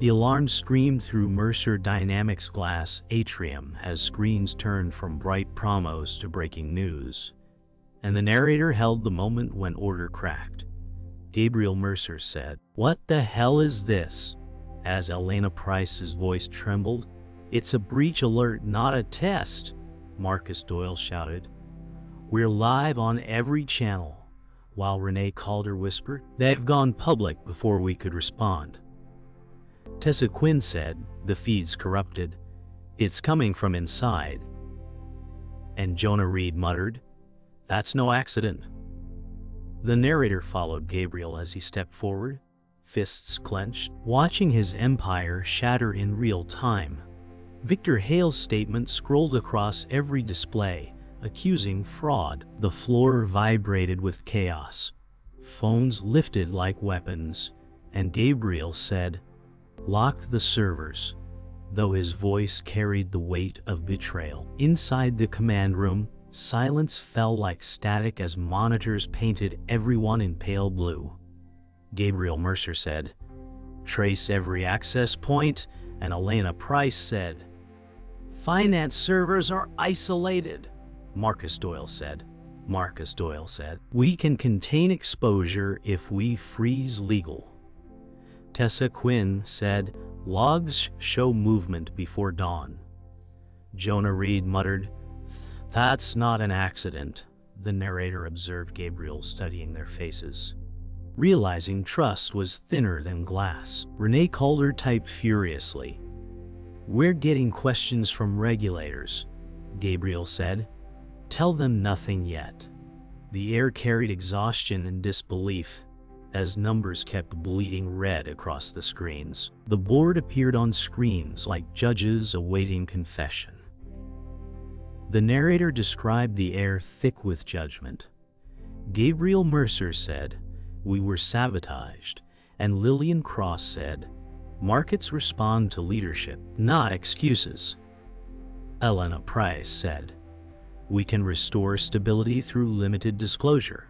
The alarm screamed through Mercer Dynamics' glass atrium as screens turned from bright promos to breaking news, and the narrator held the moment when order cracked. Gabriel Mercer said, "What the hell is this?" As Elena Price's voice trembled. "It's a breach alert, not a test," Marcus Doyle shouted. "We're live on every channel," while Renee Calder whispered, "They've gone public before we could respond." Tessa Quinn said, "The feed's corrupted. It's coming from inside." And Jonah Reed muttered, "That's no accident." The narrator followed Gabriel as he stepped forward, fists clenched, watching his empire shatter in real time. Victor Hale's statement scrolled across every display, accusing fraud. The floor vibrated with chaos. Phones lifted like weapons, and Gabriel said, "Lock the servers," though his voice carried the weight of betrayal. Inside the command room, silence fell like static as monitors painted everyone in pale blue. Gabriel Mercer said, "Trace every access point," and Elena Price said, "Finance servers are isolated." Marcus Doyle said, "We can contain exposure if we freeze legal." Tessa Quinn said, "Logs show movement before dawn." Jonah Reed muttered, "That's not an accident." The narrator observed Gabriel studying their faces, realizing trust was thinner than glass. Renee Calder typed furiously, "We're getting questions from regulators," Gabriel said. "Tell them nothing yet." The air carried exhaustion and disbelief as numbers kept bleeding red across the screens. The board appeared on screens like judges awaiting confession. The narrator described the air thick with judgment. Gabriel Mercer said, "We were sabotaged," and Lillian Cross said, "Markets respond to leadership, not excuses." Elena Price said, "We can restore stability through limited disclosure."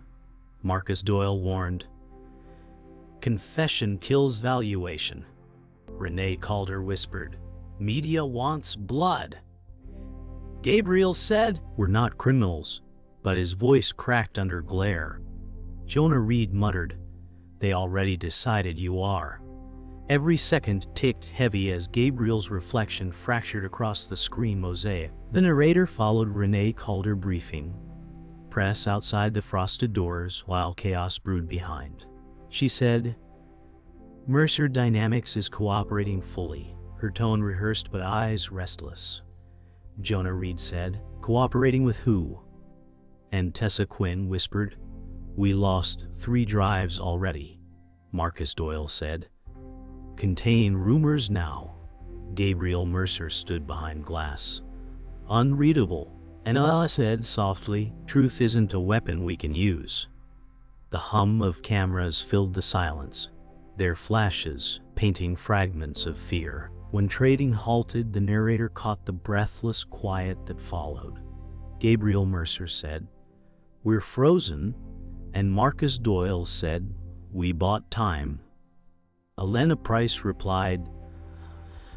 Marcus Doyle warned, "Confession kills valuation." Renee Calder whispered, "Media wants blood." Gabriel said, "We're not criminals," but his voice cracked under glare. Jonah Reed muttered, "They already decided you are." Every second ticked heavy as Gabriel's reflection fractured across the screen mosaic. The narrator followed Renee Calder briefing press outside the frosted doors while chaos brewed behind. She said, "Mercer Dynamics is cooperating fully," her tone rehearsed but eyes restless. Jonah Reed said, "Cooperating with who?" And Tessa Quinn whispered, "We lost 3 drives already." Marcus Doyle said, "Contain rumors now." Gabriel Mercer stood behind glass, unreadable, and Ella said softly, "Truth isn't a weapon we can use." The hum of cameras filled the silence, their flashes painting fragments of fear. When trading halted, the narrator caught the breathless quiet that followed. Gabriel Mercer said, "We're frozen," and Marcus Doyle said, "We bought time." Elena Price replied,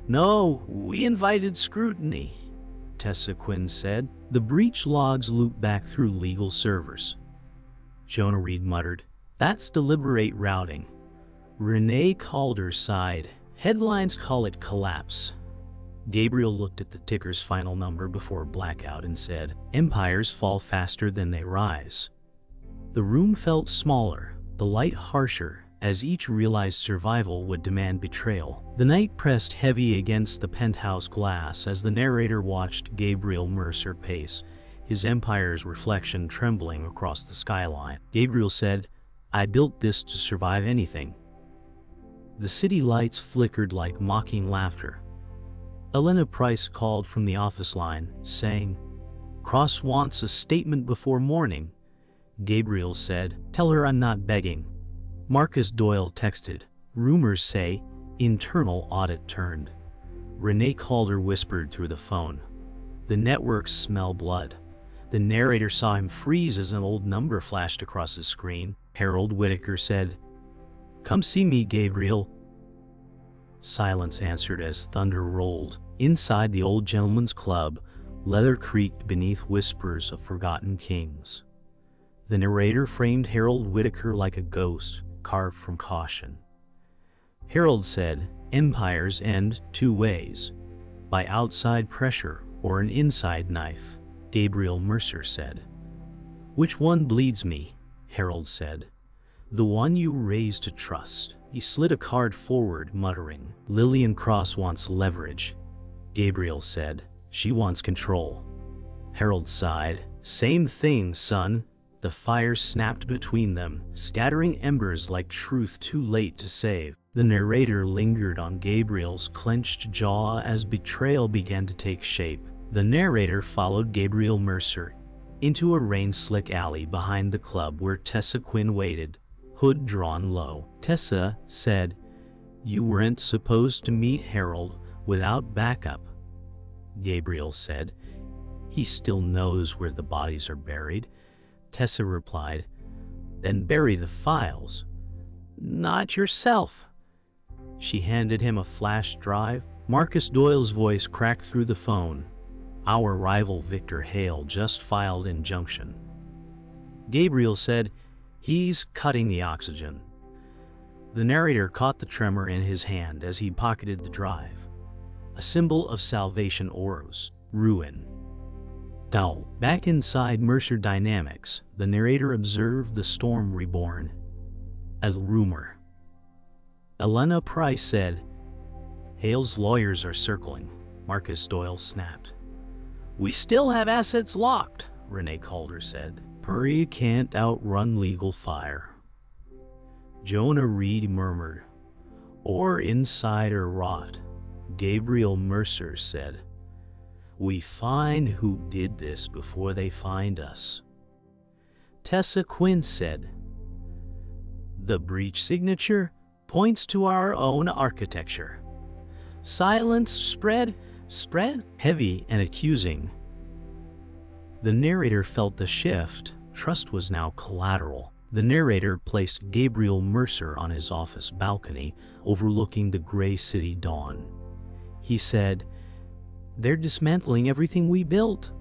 "No, we invited scrutiny." Tessa Quinn said, "The breach logs loop back through legal servers." Jonah Reed muttered, "That's deliberate routing." Renee Calder sighed, "Headlines call it collapse." Gabriel looked at the ticker's final number before blackout and said, "Empires fall faster than they rise." The room felt smaller, the light harsher, as each realized survival would demand betrayal. The night pressed heavy against the penthouse glass as the narrator watched Gabriel Mercer pace, his empire's reflection trembling across the skyline. Gabriel said, "I built this to survive anything." The city lights flickered like mocking laughter. Elena Price called from the office line, saying, "Cross wants a statement before morning." Gabriel said, "Tell her I'm not begging." Marcus Doyle texted, "Rumors say internal audit turned." Renee Calder whispered through the phone, "The networks smell blood." The narrator saw him freeze as an old number flashed across his screen. Harold Whitaker said, "Come see me, Gabriel." Silence answered as thunder rolled. Inside the old gentleman's club, leather creaked beneath whispers of forgotten kings. The narrator framed Harold Whitaker like a ghost carved from caution. Harold said, "Empires end two ways, by outside pressure or an inside knife." Gabriel Mercer said. "Which one bleeds me?" Harold said. "The one you raise to trust." He slid a card forward, muttering, "Lillian Cross wants leverage." Gabriel said, "She wants control." Harold sighed. "Same thing, son." The fire snapped between them, scattering embers like truth too late to save. The narrator lingered on Gabriel's clenched jaw as betrayal began to take shape. The narrator followed Gabriel Mercer into a rain-slick alley behind the club where Tessa Quinn waited, hood drawn low. Tessa said, "You weren't supposed to meet Harold without backup." Gabriel said, "He still knows where the bodies are buried." Tessa replied, "Then bury the files." "Not yourself." She handed him a flash drive. Marcus Doyle's voice cracked through the phone. "Our rival Victor Hale just filed injunction." Gabriel said, "He's cutting the oxygen." The narrator caught the tremor in his hand as he pocketed the drive. A symbol of salvation oros, ruin. Dull. Back inside Mercer Dynamics, the narrator observed the storm reborn. A rumor. Elena Price said, "Hale's lawyers are circling." Marcus Doyle snapped. "We still have assets locked," Renee Calder said. "Puri can't outrun legal fire." Jonah Reed murmured, "Or insider rot." Gabriel Mercer said, "We find who did this before they find us." Tessa Quinn said, "The breach signature points to our own architecture." Silence spread heavy and accusing. The narrator felt the shift. Trust was now collateral. The narrator placed Gabriel Mercer on his office balcony, overlooking the gray city dawn. He said, "They're dismantling everything we built."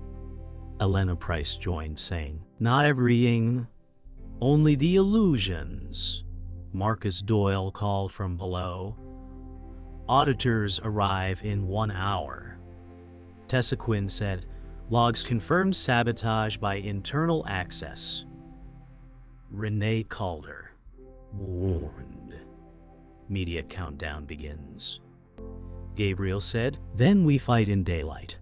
Elena Price joined, saying, "Not everything, only the illusions." Marcus Doyle called from below, "Auditors arrive in 1 hour." Tessa Quinn said, "Logs confirmed sabotage by internal access." Renee Calder, warned. "Media countdown begins." Gabriel said, "Then we fight in daylight."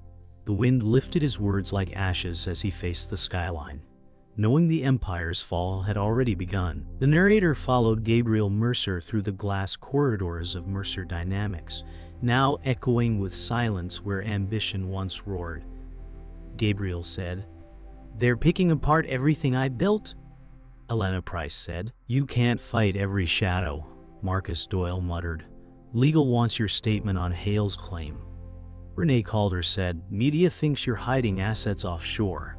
The wind lifted his words like ashes as he faced the skyline, knowing the Empire's fall had already begun. The narrator followed Gabriel Mercer through the glass corridors of Mercer Dynamics, now echoing with silence where ambition once roared. Gabriel said, "They're picking apart everything I built." Elena Price said, "You can't fight every shadow." Marcus Doyle muttered, "Legal wants your statement on Hale's claim." Renee Calder said, "Media thinks you're hiding assets offshore."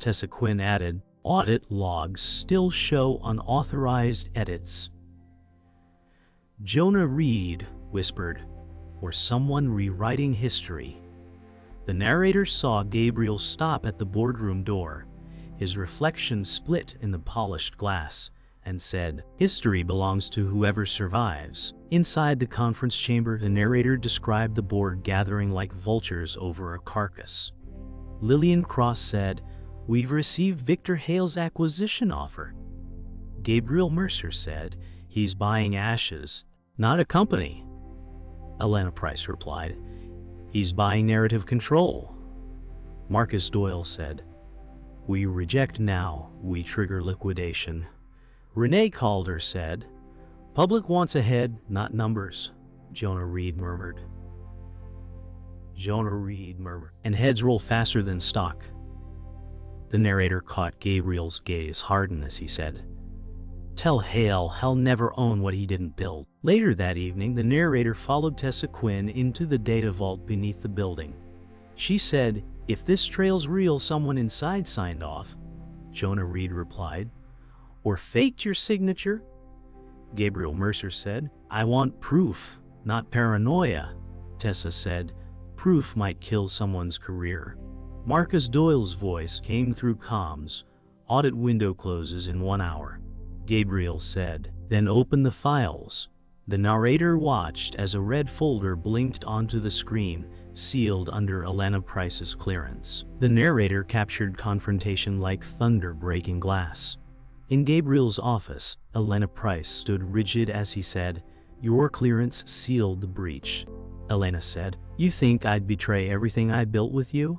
Tessa Quinn added, "Audit logs still show unauthorized edits." Jonah Reed whispered, "Or someone rewriting history." The narrator saw Gabriel stop at the boardroom door, his reflection split in the polished glass, and said, "History belongs to whoever survives." Inside the conference chamber, the narrator described the board gathering like vultures over a carcass. Lillian Cross said, "We've received Victor Hale's acquisition offer." Gabriel Mercer said, "He's buying ashes, not a company." Elena Price replied, "He's buying narrative control." Marcus Doyle said, "We reject now, we trigger liquidation." Renee Calder said, "Public wants a head, not numbers." Jonah Reed murmured, "And heads roll faster than stock." The narrator caught Gabriel's gaze harden as he said, "Tell Hale he'll never own what he didn't build." Later that evening, the narrator followed Tessa Quinn into the data vault beneath the building. She said, "If this trail's real, someone inside signed off." Jonah Reed replied, "Or faked your signature?" Gabriel Mercer said, "I want proof." Not paranoia, Tessa said. Proof might kill someone's career. Marcus Doyle's voice came through comms. Audit window closes in 1 hour. Gabriel said. Then open the files. The narrator watched as a red folder blinked onto the screen, sealed under Elena Price's clearance. The narrator captured confrontation like thunder breaking glass. In Gabriel's office, Elena Price stood rigid as he said, "Your clearance sealed the breach." Elena said, "You think I'd betray everything I built with you?"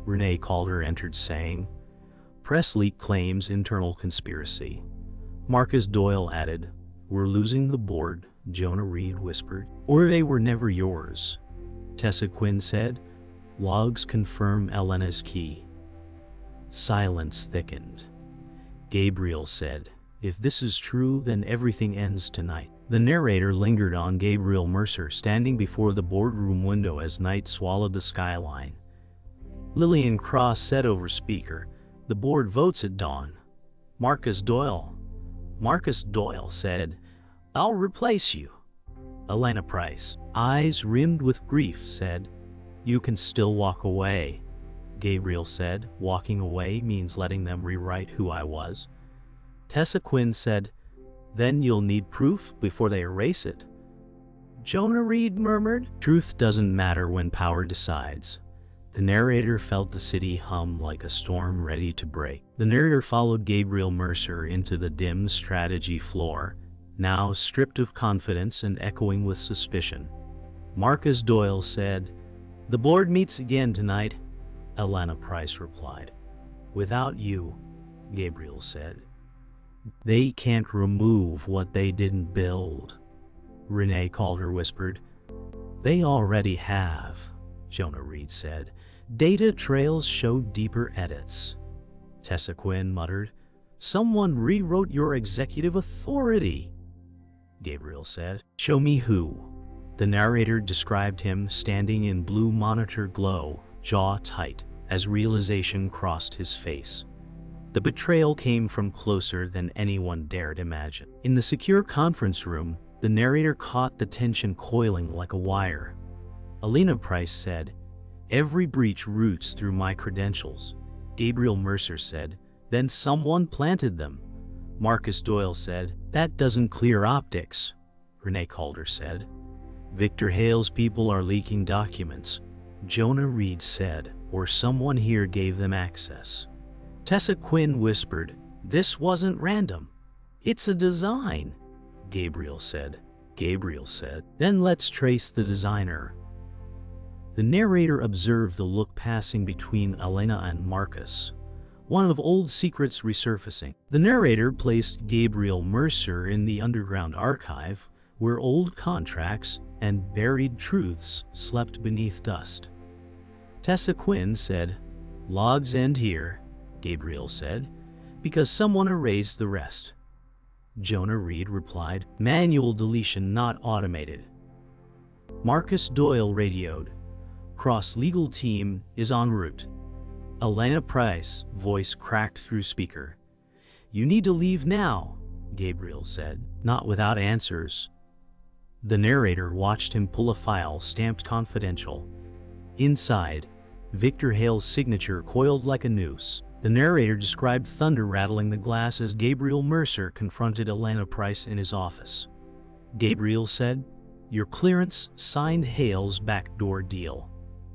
Renee Calder entered saying, "Press leak claims internal conspiracy." Marcus Doyle added, "We're losing the board," Jonah Reed whispered. "Or they were never yours." Tessa Quinn said, "Logs confirm Elena's key." Silence thickened. Gabriel said, "If this is true, then everything ends tonight." The narrator lingered on Gabriel Mercer standing before the boardroom window as night swallowed the skyline. Lillian Cross said over speaker, "The board votes at dawn." Marcus Doyle said, "I'll replace you." Elena Price, eyes rimmed with grief, said, "You can still walk away." Gabriel said, "Walking away means letting them rewrite who I was." Tessa Quinn said, "Then you'll need proof before they erase it." Jonah Reed murmured, "Truth doesn't matter when power decides." The narrator felt the city hum like a storm ready to break. The narrator followed Gabriel Mercer into the dim strategy floor, now stripped of confidence and echoing with suspicion. Marcus Doyle said, "The board meets again tonight." Elena Price replied, "Without you," Gabriel said. "They can't remove what they didn't build," Renee Calder whispered. "They already have," Jonah Reed said. "Data trails show deeper edits." Tessa Quinn muttered, "Someone rewrote your executive authority." Gabriel said, "Show me who." The narrator described him standing in blue monitor glow, jaw tight, as realization crossed his face. The betrayal came from closer than anyone dared imagine. In the secure conference room, the narrator caught the tension coiling like a wire. Elena Price said, "Every breach roots through my credentials." Gabriel Mercer said, "Then someone planted them." Marcus Doyle said, "That doesn't clear optics." Renee Calder said, "Victor Hale's people are leaking documents." Jonah Reed said, "Or someone here gave them access." Tessa Quinn whispered, "This wasn't random. It's a design." Gabriel said, "Then let's trace the designer." The narrator observed the look passing between Elena and Marcus, one of old secrets resurfacing. The narrator placed Gabriel Mercer in the underground archive, where old contracts and buried truths slept beneath dust. Tessa Quinn said, "Logs end here," Gabriel said, "because someone erased the rest." Jonah Reed replied, "Manual deletion, not automated." Marcus Doyle radioed, "Cross legal team is en route." Elena Price, voice cracked through speaker. "You need to leave now," Gabriel said, "not without answers." The narrator watched him pull a file stamped confidential. Inside, Victor Hale's signature coiled like a noose. The narrator described thunder rattling the glass as Gabriel Mercer confronted Elena Price in his office. Gabriel said, "Your clearance signed Hale's backdoor deal."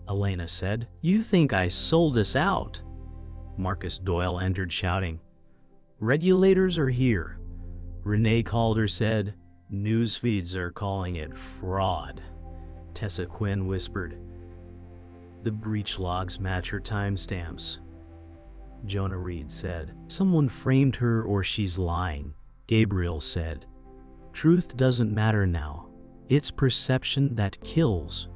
Elena said, "You think I sold us out?" Marcus Doyle entered shouting, "Regulators are here." Renee Calder said, "News feeds are calling it fraud." Tessa Quinn whispered, "The breach logs match her timestamps." Jonah Reed said, "Someone framed her or she's lying." Gabriel said, "Truth doesn't matter now. It's perception that kills."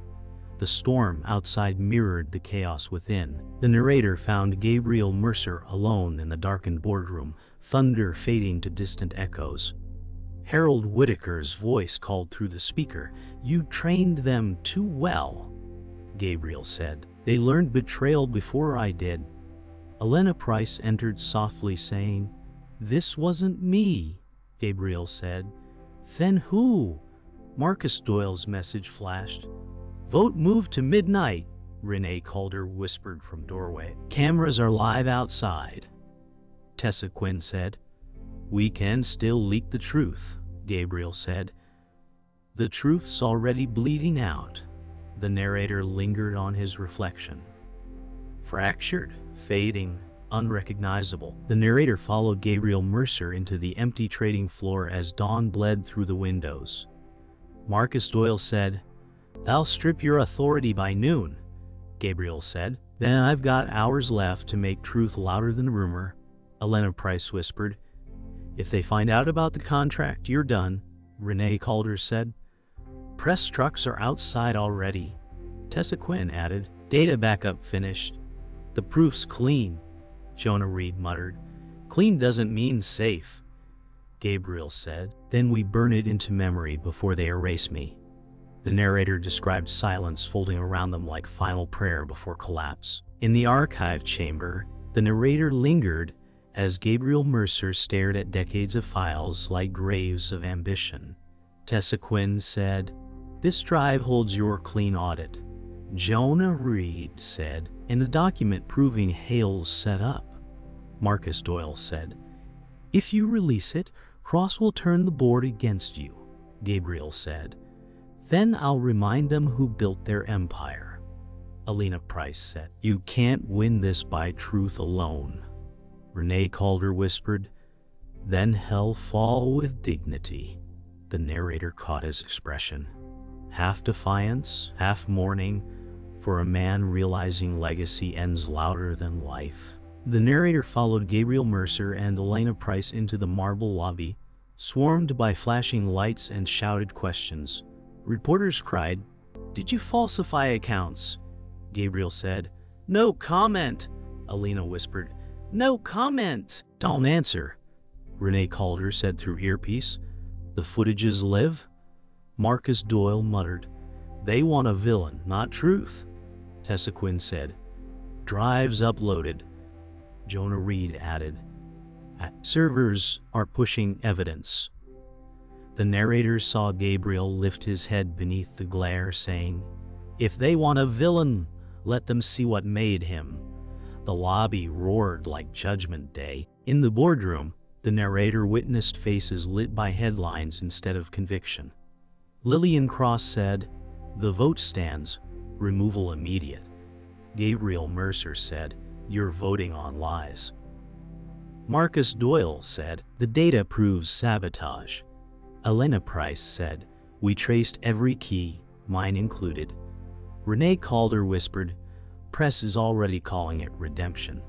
The storm outside mirrored the chaos within. The narrator found Gabriel Mercer alone in the darkened boardroom, thunder fading to distant echoes. Harold Whitaker's voice called through the speaker, "You trained them too well." Gabriel said, "They learned betrayal before I did." Elena Price entered softly saying, "This wasn't me." Gabriel said, "Then who?" Marcus Doyle's message flashed. Vote moved to midnight, Renee Calder whispered from doorway. Cameras are live outside, Tessa Quinn said. We can still leak the truth, Gabriel said. The truth's already bleeding out. The narrator lingered on his reflection. Fractured, fading, unrecognizable. The narrator followed Gabriel Mercer into the empty trading floor as dawn bled through the windows. Marcus Doyle said, Thou strip your authority by noon, Gabriel said. Then I've got hours left to make truth louder than rumor, Elena Price whispered. If they find out about the contract, you're done, Renee Calder said. Press trucks are outside already, Tessa Quinn added. Data backup finished. The proof's clean, Jonah Reed muttered. Clean doesn't mean safe, Gabriel said. Then we burn it into memory before they erase me. The narrator described silence folding around them like final prayer before collapse. In the archive chamber, the narrator lingered as Gabriel Mercer stared at decades of files like graves of ambition. Tessa Quinn said, This drive holds your clean audit. Jonah Reed said, and the document proving Hale's set up. Marcus Doyle said, If you release it, Cross will turn the board against you, Gabriel said. Then I'll remind them who built their empire. Elena Price said, You can't win this by truth alone, Renee Calder whispered. Then hell fall with dignity. The narrator caught his expression. Half defiance, half mourning, for a man realizing legacy ends louder than life. The narrator followed Gabriel Mercer and Elena Price into the marble lobby, swarmed by flashing lights and shouted questions. Reporters cried, Did you falsify accounts? Gabriel said. No comment, Elena whispered. No comment. Don't answer, Renee Calder said through earpiece. The footages live? Marcus Doyle muttered. They want a villain, not truth, Tessa Quinn said. Drives uploaded, Jonah Reed added. Servers are pushing evidence. The narrator saw Gabriel lift his head beneath the glare, saying, If they want a villain, let them see what made him. The lobby roared like Judgment Day. In the boardroom, the narrator witnessed faces lit by headlines instead of conviction. Lillian Cross said, The vote stands, removal immediate. Gabriel Mercer said, You're voting on lies. Marcus Doyle said, The data proves sabotage. Elena Price said, We traced every key, mine included. Renee Calder whispered, Press is already calling it redemption.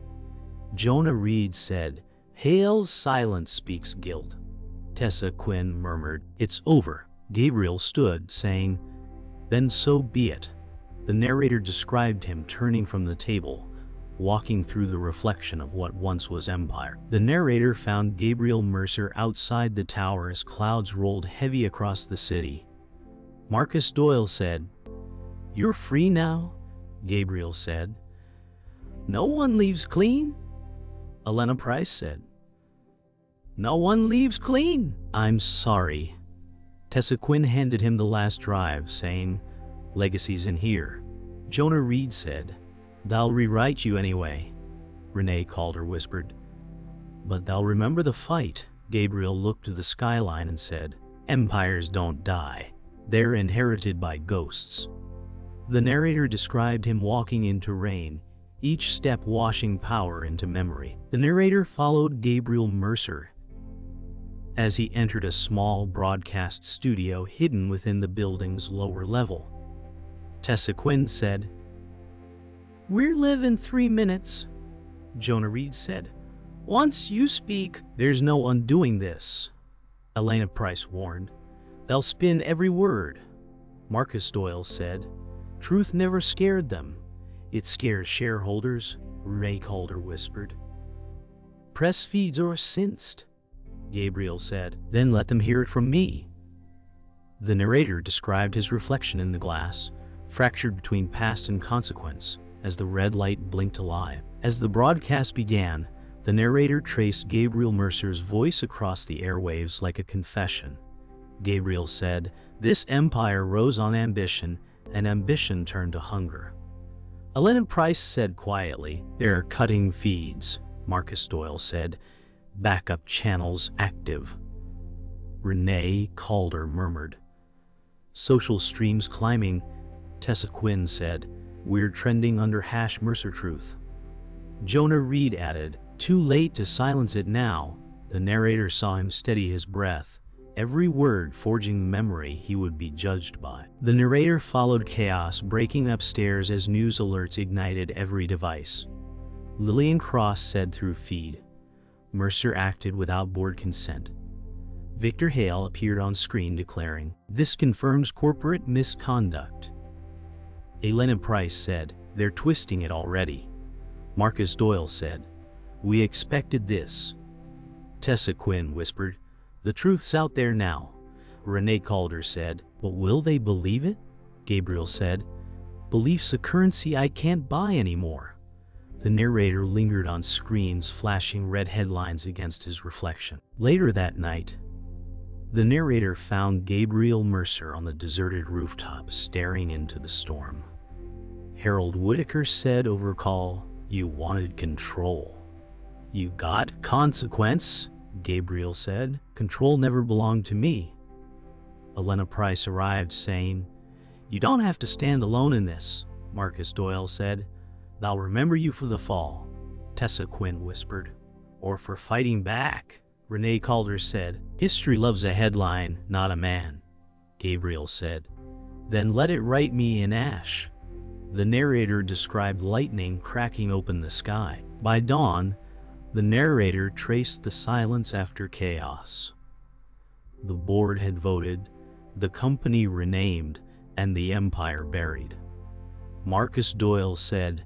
Jonah Reed said, Hale's silence speaks guilt. Tessa Quinn murmured, It's over. Gabriel stood, saying, Then so be it. The narrator described him turning from the table, walking through the reflection of what once was empire. The narrator found Gabriel Mercer outside the tower as clouds rolled heavy across the city. Marcus Doyle said, You're free now? Gabriel said. No one leaves clean? Elena Price said. No one leaves clean. I'm sorry. Tessa Quinn handed him the last drive, saying, Legacy's in here. Jonah Reed said, They'll rewrite you anyway, Renee Calder whispered. But they'll remember the fight. Gabriel looked to the skyline and said, Empires don't die. They're inherited by ghosts. The narrator described him walking into rain, each step washing power into memory. The narrator followed Gabriel Mercer as he entered a small broadcast studio hidden within the building's lower level. Tessa Quinn said, We're live in 3 minutes, Jonah Reed said. Once you speak, there's no undoing this, Elena Price warned. They'll spin every word, Marcus Doyle said. Truth never scared them. It scares shareholders, Renee Calder whispered. Press feeds are cinced, Gabriel said. Then let them hear it from me. The narrator described his reflection in the glass, fractured between past and consequence, as the red light blinked alive. As the broadcast began, the narrator traced Gabriel Mercer's voice across the airwaves like a confession. Gabriel said, This empire rose on ambition, and ambition turned to hunger. Elena Price said quietly, "There are cutting feeds," Marcus Doyle said. "Backup channels active." Renee Calder murmured. "Social streams climbing," Tessa Quinn said. "We're trending under #Mercer Truth." Jonah Reed added, "Too late to silence it now." The narrator saw him steady his breath, every word forging the memory he would be judged by. The narrator followed chaos breaking upstairs as news alerts ignited every device. Lillian Cross said through feed. Mercer acted without board consent. Victor Hale appeared on screen declaring, "This confirms corporate misconduct." Elena Price said, "They're twisting it already." Marcus Doyle said, "We expected this." Tessa Quinn whispered, "The truth's out there now." Renee Calder said, "But will they believe it?" Gabriel said, "Belief's a currency I can't buy anymore." The narrator lingered on screens, flashing red headlines against his reflection. Later that night, the narrator found Gabriel Mercer on the deserted rooftop, staring into the storm. Harold Whitaker said over call, "You wanted control. You got consequence," Gabriel said. "Control never belonged to me." Elena Price arrived, saying, "You don't have to stand alone in this," Marcus Doyle said. "They'll remember you for the fall," Tessa Quinn whispered. "Or for fighting back," Renee Calder said. "History loves a headline, not a man," Gabriel said. "Then let it write me in ash." The narrator described lightning cracking open the sky. By dawn, the narrator traced the silence after chaos. The board had voted, the company renamed, and the empire buried. Marcus Doyle said,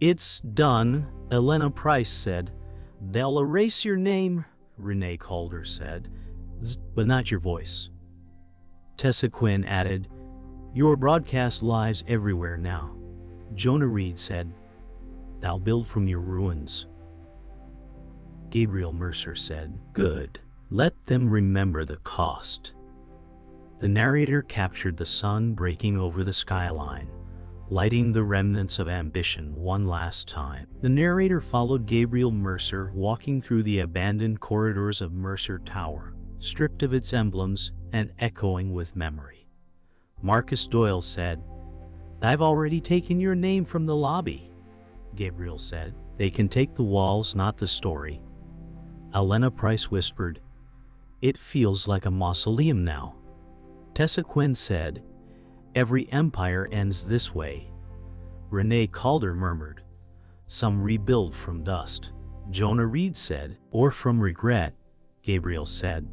"It's done," Elena Price said. "They'll erase your name," Renee Calder said, "but not your voice." Tessa Quinn added, "Your broadcast lives everywhere now." Jonah Reed said, "They'll build from your ruins." Gabriel Mercer said, "Good. Let them remember the cost." The narrator captured the sun breaking over the skyline, lighting the remnants of ambition one last time. The narrator followed Gabriel Mercer walking through the abandoned corridors of Mercer Tower, stripped of its emblems and echoing with memory. Marcus Doyle said, "I've already taken your name from the lobby," Gabriel said. "They can take the walls, not the story." Elena Price whispered, "It feels like a mausoleum now." Tessa Quinn said, "Every empire ends this way." Renee Calder murmured, "Some rebuild from dust." Jonah Reed said, "Or from regret," Gabriel said.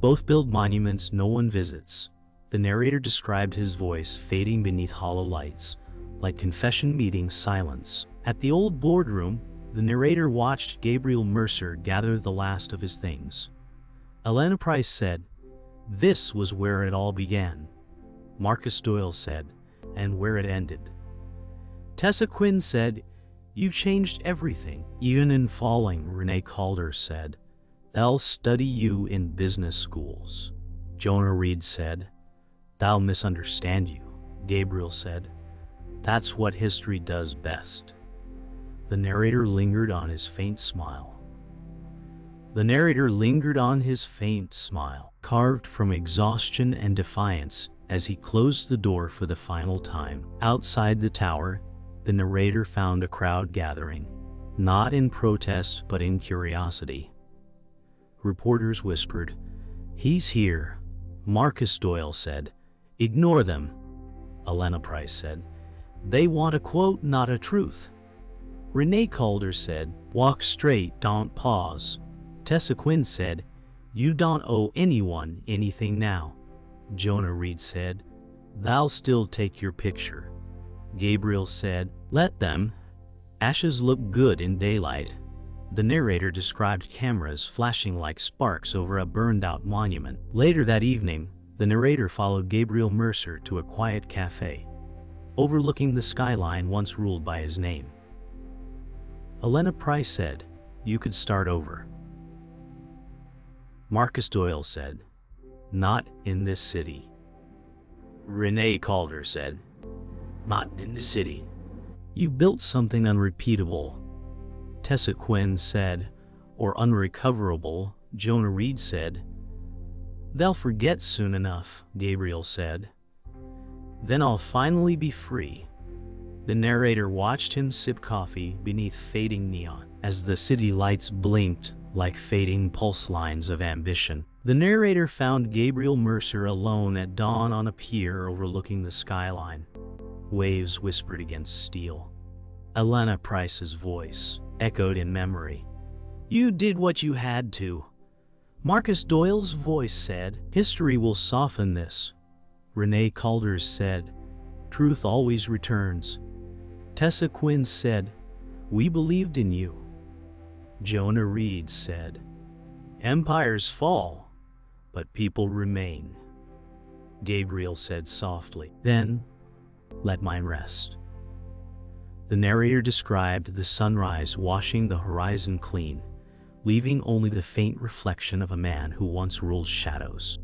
"Both build monuments no one visits." The narrator described his voice fading beneath hollow lights, like confession meeting silence. At the old boardroom, the narrator watched Gabriel Mercer gather the last of his things. Elena Price said, "This was where it all began." Marcus Doyle said, "And where it ended." Tessa Quinn said, "You changed everything, even in falling," Renee Calder said. "They'll study you in business schools." Jonah Reed said, "They'll misunderstand you," Gabriel said. "That's what history does best." The narrator lingered on his faint smile. Carved from exhaustion and defiance, as he closed the door for the final time. Outside the tower, the narrator found a crowd gathering, not in protest but in curiosity. Reporters whispered, "He's here." Marcus Doyle said, "Ignore them." Elena Price said, "They want a quote, not a truth." Renee Calder said, "Walk straight, don't pause." Tessa Quinn said, "You don't owe anyone anything now." Jonah Reed said, "They'll still take your picture." Gabriel said, "Let them. Ashes look good in daylight." The narrator described cameras flashing like sparks over a burned-out monument. Later that evening, the narrator followed Gabriel Mercer to a quiet cafe, overlooking the skyline once ruled by his name. Elena Price said, "You could start over." Marcus Doyle said, "Not in this city." Renee Calder said. Not in the city. You built something unrepeatable, Tessa Quinn said, or unrecoverable, Jonah Reed said. They'll forget soon enough, Gabriel said. Then I'll finally be free. The narrator watched him sip coffee beneath fading neon as the city lights blinked like fading pulse lines of ambition. The narrator found Gabriel Mercer alone at dawn on a pier overlooking the skyline. Waves whispered against steel. Elena Price's voice echoed in memory. You did what you had to. Marcus Doyle's voice said, history will soften this. Renee Calder's said, truth always returns. Tessa Quinn said, we believed in you. Jonah Reed said, empires fall, but people remain. Gabriel said softly, then let mine rest. The narrator described the sunrise washing the horizon clean, leaving only the faint reflection of a man who once ruled shadows.